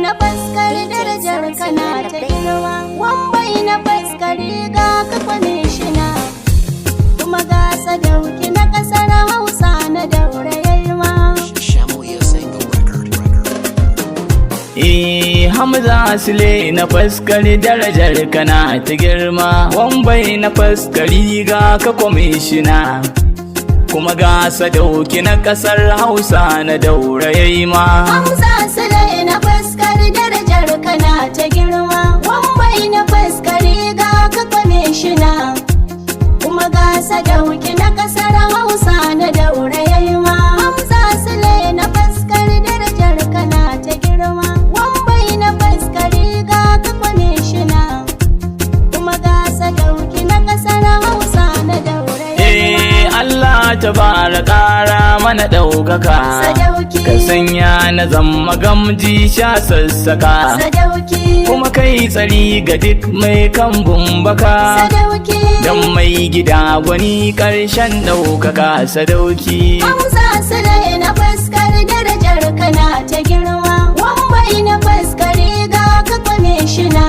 na fuskar darajar kana ta girma. Wambai na fuskar riga ka kwamishina, kuma ga sadauki na kasar Hausa na daura yalma. Hamza Sule na fuskar darajar kana ta girma. Wambai na fuskar riga ka kwamishina, kuma ga sadauki na kasar Hausa na daura yalma. Hamza Sule na fuskar darajar kana ta girma. Wambai na fuskar riga ka kwamishina, kuma ga sadauki na kasar Hausa na daura yalma. Hamza Sule na fuskar darajar kana ta girma. Wambai na fuskar riga ka kwamishina, kuma ga sadauki na kasar Hausa na daura yalma. Allah ta bara ƙara mana ɗaukaka, Sadauki ka sanya na zama gamji sha sassaka, Sadauki kuma kai tsari ga duk mai kambun baka, Sadauki don mai gida gwani ƙarshen ɗaukaka. Sadauki Hamza Sule na fuskar darajar kana ta girma. Wambai na fuskar riga ka kwamishina,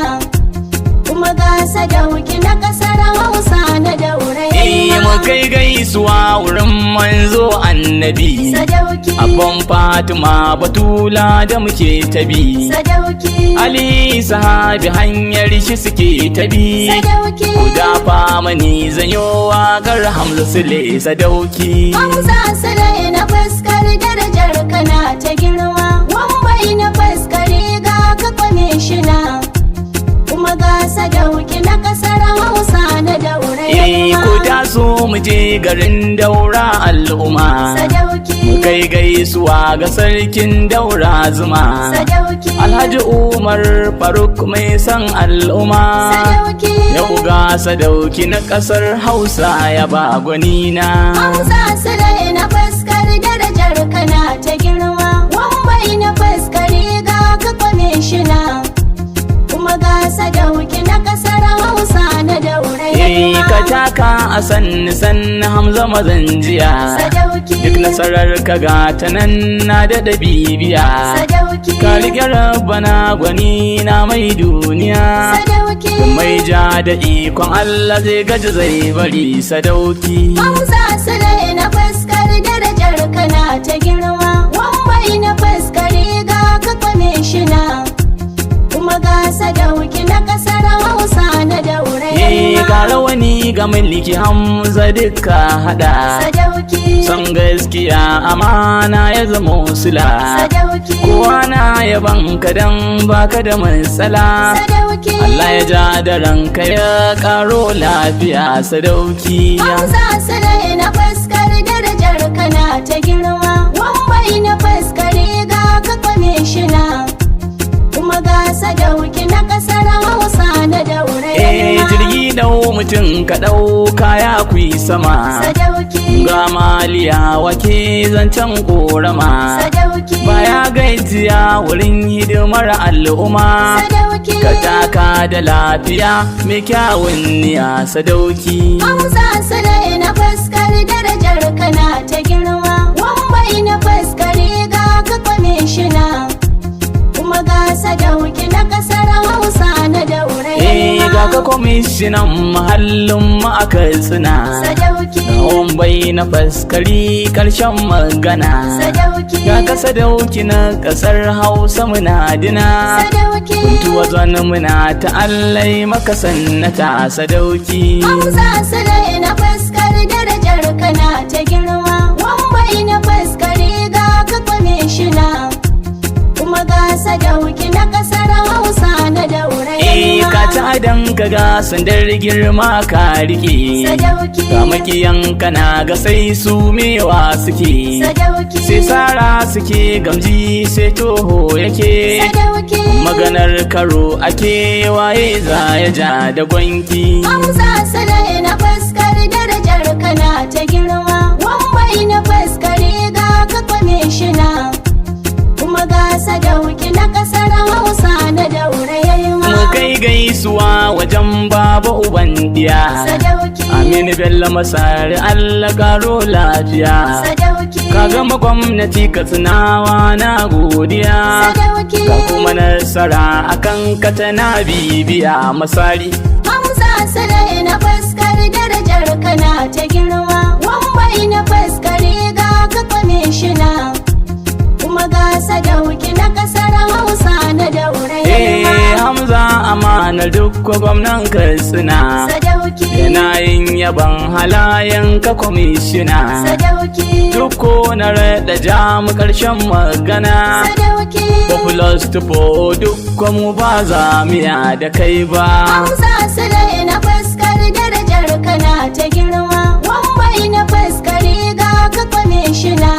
kuma ga sadauki na kasar Hausa na daura yalma. mu kai gaisuwa wurin manzo annabi, Sadauki abban Fatima Batula da muke tabi, Sadauki Ali sahabi hanyar shi suke tabi. Sadauki Guda mani zanyowa gar Hamza Sule Sadauki. Hamza Sule na fuskar darajar kana ta girma. Wambai na fuskar riga ka kwamishina, kuma ga sadauki na kasar Hausa na daura yalma. Ko taso mu je garin daura al'umma, Sadauki mu kai gaisuwa ga sarkin daura zuma, Sadauki Alhaji Umar Faruk mai san al'umma. Sadauki Yau ga sadauki na kasar Hausa ya ba gwanina. Hamza Sule na fuskar darajar kana ta girma. Wambai na fuskar riga ka kwamishina, kuma ga sadauki na kasar Hausa na daura yalma. Ka taka a sanni Hamza mazanjiya, Sadauki duk nasarar ka ga ta nan na daɗa bibiya. Sadauki Ka riƙe rabbana gwani na mai duniya, Sadauki mai ja da ikon Allah zai gaji zai bari. Sadauki Hamza Sule na fuskar darajar kana ta girma. Wambai na fuskar riga ka kwamishina, kuma ga sadauki na kasar Hausa na daura yalma. ga rawani ga mulki Hamza duka hada, Sadauki son gaskiya amana ya zama sula. Sadauki Kowa na yaban ka dan baka da matsala, Sadauki Allah ya ja da ranka ya karo lafiya. Sadauki Hamza Sule na fuskar darajar kana ta girma. Wambai na fuskar riga ka kwamishina, kuma ga sadauki na kasar Hausa na daura yalma. jirgi dau mutum ka dau kaya kuyi sama, Sadauki ga maliya wake zancen korama, Sadauki baya gajiya wurin hidimar al'umma. Sadauki Ka taka da lafiya mai kyawun niya. Sadauki Hamza Sule na fuskar darajar kana ta girma. Wambai na fuskar riga ka kwamishina, kuma ga sadauki na kasar Hausa na daura yalma. ga ka kwamishinan mahallin mu aka tsina, Sadauki Wambai na faskari karshen magana. Sadauki Ga ka sadauki na kasar Hausa muna dina, Sadauki kuntuwa zan muna ta allai maka sannata. Sadauki Hamza Sule na fuskar darajar kana ta girma. Wambai na fuskar riga ka kwamishina, kuma ga sadauki na kasar Hausa na daura yalma. ka ta dan ka ga sandar girma ka rike, Sadauki ga makiyan kana ga sai su mewa suke, Sadauki sai sara suke gamji sai toho yake. Sadauki Maganar karo ake waye za ya ja da gwanki. Hamza Sule na fuskar darajar kana ta girma. Wambai na fuskar riga ka kwamishina, kuma ga sadauki na kasar Hausa na daura yalma. Mu kai gaisuwa wajen baba uban diya, Sadauki Aminu Bello Masari Allah karo lafiya. Sadauki. Ka gama gwamnati Katsinawa na godiya. Sadauki. Ka kuma nasara akan ka tana bibiya Masari. Hamza Sule na fuskar darajar kana ta girma. Wambai na fuskari ga ka kwamishina. Kuma ga Sadauki na kasar Hausa na daure Hamza amana duk gwamnan Katsina. Sadauki. Yana yin yaban halayen ka kwamishina. Sadauki. Duk na rada jamu karshen magana. Sadauki. Populous tufo duk mu ba za mu da kai ba. Hamza Sule na fuskar darajar kana ta girma. Wambai na fuskari ga ka kwamishina.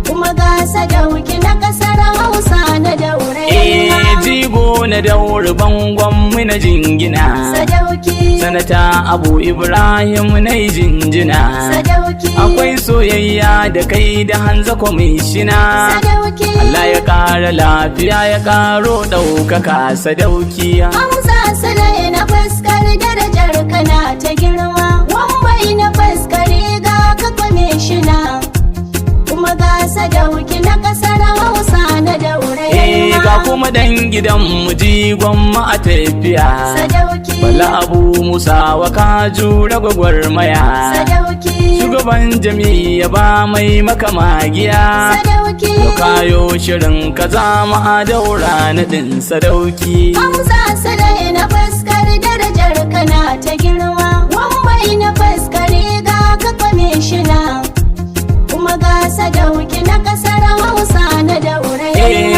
Kuma ga Sadauki na kasar Hausa na daure jigo na daure bangon mu na jingina. Sadauki. Sanata Abu Ibrahim na jinjina. Sadauki. Akwai soyayya da kai da Hanza kwamishina. Sadauki. Allah ya ƙara lafiya ya ƙaro ɗaukaka Sadauki. Hamza Sule na fuskar darajar kana ta girma. Wambai na fuskari ga ka kwamishina. Kuma ga Sadauki na kasar Hausa na daure ga kuma dan gidan mu jigon mu a tafiya. Sadauki. Bala Abu Musa wa Kajura gwagwarmaya. Sadauki. Shugaban jami'a ba mai maka magiya. Sadauki. Yau kayo shirin ka zama a daura na ɗin Sadauki. Hamza Sule na fuskar darajar kana ta girma. Wambai na fuskari ga ka kwamishina. Kuma ga Sadauki na kasar Hausa na daure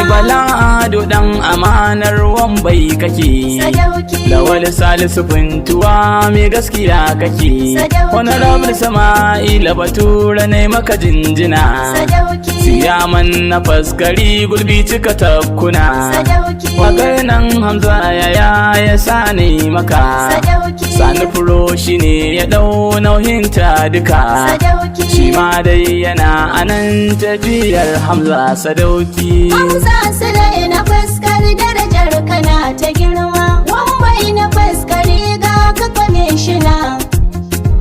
Bala Ado dan amanar Wambai kake. Sadauki. Lawal Salisu Funtuwa mai gaskiya kake. Sadauki. Honorable Sama'ila Batura ne maka jinjina. Sadauki. Siyaman na faskari gulbi cika tafkuna. Sadauki. Wakar nan Hamza ya sani maka. Sadauki. Sani Furo shi ne ya ɗau nauhinta duka. Sadauki. Shi ma dai yana anan tafiyar Hamza Sadauki. Hamza Sule na fuskar darajar kana ta girma. Wambai na fuskari ga ka kwamishina.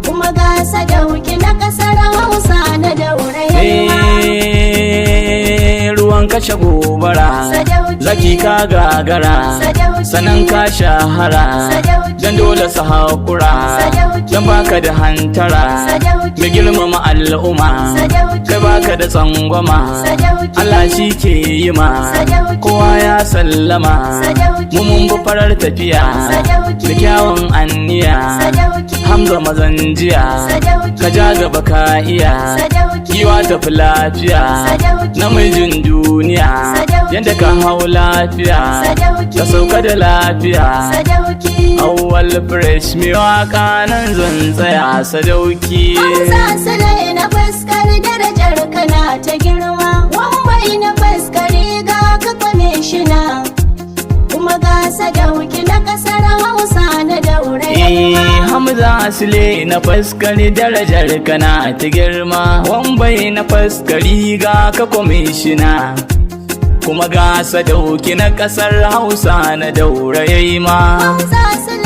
Kuma ga Sadauki na kasar Hausa na daure ruwan kashe gobara. Sadauki. Zaki ka gagara. Sadauki. Sanan ka shahara. Sadauki. Dan dole su haƙura. Sadauki. Dan baka da hantara. Sadauki. Da girmama al'umma. Sadauki. Kai baka da tsangwama. Sadauki. Allah shi ke yi ma. Sadauki. Kowa ya sallama. Sadauki. Mun bi farar tafiya. Sadauki. Da kyawun anniya. Sadauki. Hamza mazan jiya. Sadauki. Ka ja gaba ka iya. Sadauki. Kiwa tafi lafiya. Sadauki. Namijin duniya. Sadauki. Yanda ka hau lafiya. Sadauki. Ka sauka da lafiya. Sadauki. Auwal fresh mi waka nan zan tsaya Sadauki. Hamza Sule na fuskar darajar kana ta girma. Wambai na fuskari ga ka kwamishina. Kuma ga Sadauki na kasar Hausa na daure Hamza Sule na faskari darajar kana ta girma. Wambai na faskari ga ka kwamishina. Kuma ga Sadauki na kasar Hausa na daure ma. Hamza Sule